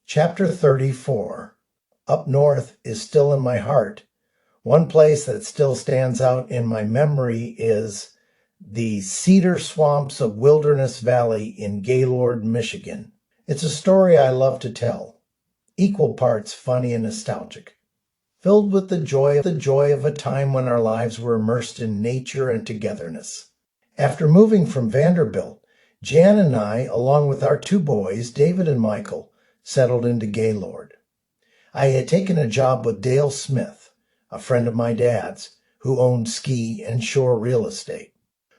Chapter 34. Up North is still in my heart. One place that still stands out in my memory is the cedar swamps of Wilderness Valley in Gaylord, Michigan. It's a story I love to tell, equal parts funny and nostalgic, filled with the joy of a time when our lives were immersed in nature and togetherness. After moving from Vanderbilt, Jan and I, along with our two boys, David and Michael, settled into Gaylord. I had taken a job with Dale Smith, a friend of my dad's, who owned ski and shore real estate.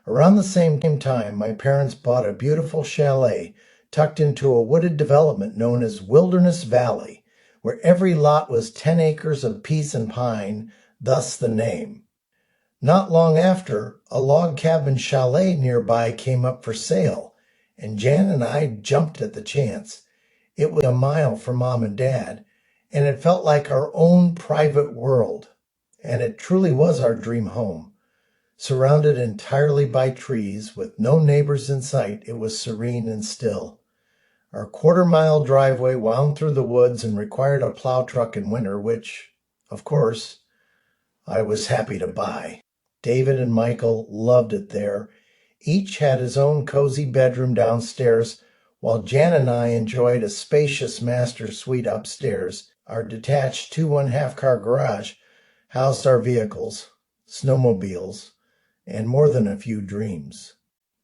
Around the same time, my parents bought a beautiful chalet tucked into a wooded development known as Wilderness Valley, where every lot was 10 acres of peace and pine, thus the name. Not long after, a log cabin chalet nearby came up for sale, and Jan and I jumped at the chance. It was a mile from Mom and Dad, and it felt like our own private world. And it truly was our dream home. Surrounded entirely by trees, with no neighbors in sight, it was serene and still. Our quarter-mile driveway wound through the woods and required a plow truck in winter, which, of course, I was happy to buy. David and Michael loved it there. Each had his own cozy bedroom downstairs, while Jan and I enjoyed a spacious master suite upstairs. Our detached 2 1/2 car garage housed our vehicles, snowmobiles, and more than a few dreams.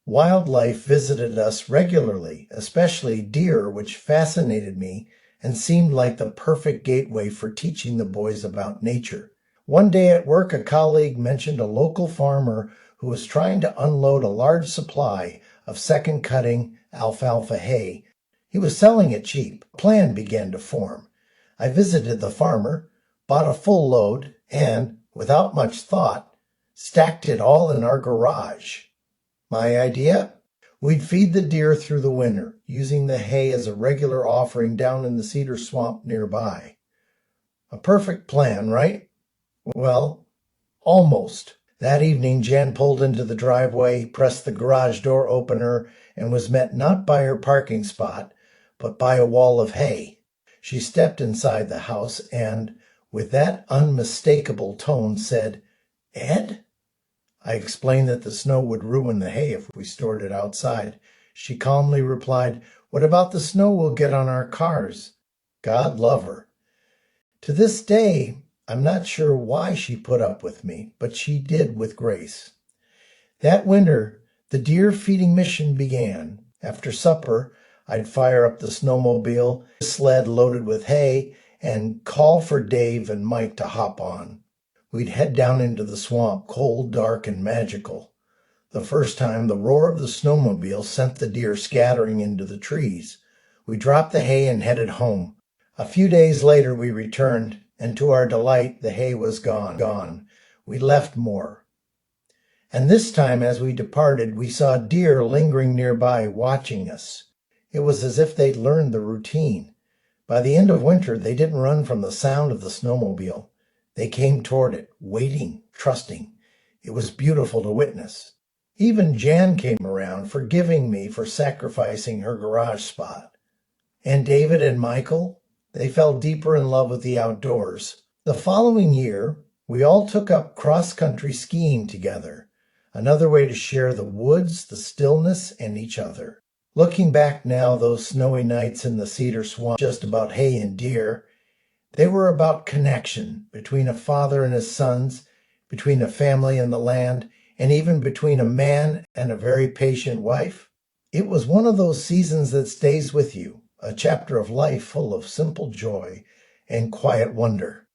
Wildlife visited us regularly, especially deer, which fascinated me and seemed like the perfect gateway for teaching the boys about nature. One day at work, a colleague mentioned a local farmer who was trying to unload a large supply of second cutting alfalfa hay. He was selling it cheap. A plan began to form. I visited the farmer, bought a full load, and, without much thought, stacked it all in our garage. My idea? We'd feed the deer through the winter, using the hay as a regular offering down in the cedar swamp nearby. A perfect plan, right? Well, almost. That evening, Jan pulled into the driveway, pressed the garage door opener, and was met not by her parking spot, but by a wall of hay. She stepped inside the house and, with that unmistakable tone, said, "Ed?" I explained that the snow would ruin the hay if we stored it outside. She calmly replied, "What about the snow we'll get on our cars?" God love her. To this day, I'm not sure why she put up with me, but she did with grace. That winter, the deer feeding mission began. After supper, I'd fire up the snowmobile, sled loaded with hay, and call for Dave and Mike to hop on. We'd head down into the swamp, cold, dark, and magical. The first time, the roar of the snowmobile sent the deer scattering into the trees. We dropped the hay and headed home. A few days later, we returned, and to our delight, the hay was gone. We left more. And this time, as we departed, we saw deer lingering nearby, watching us. It was as if they'd learned the routine. By the end of winter, they didn't run from the sound of the snowmobile. They came toward it, waiting, trusting. It was beautiful to witness. Even Jan came around, forgiving me for sacrificing her garage spot. And David and Michael, they fell deeper in love with the outdoors. The following year, we all took up cross-country skiing together, another way to share the woods, the stillness, and each other. Looking back now, those snowy nights in the cedar swamp, just about hay and deer, they were about connection between a father and his sons, between a family and the land, and even between a man and a very patient wife. It was one of those seasons that stays with you, a chapter of life full of simple joy and quiet wonder.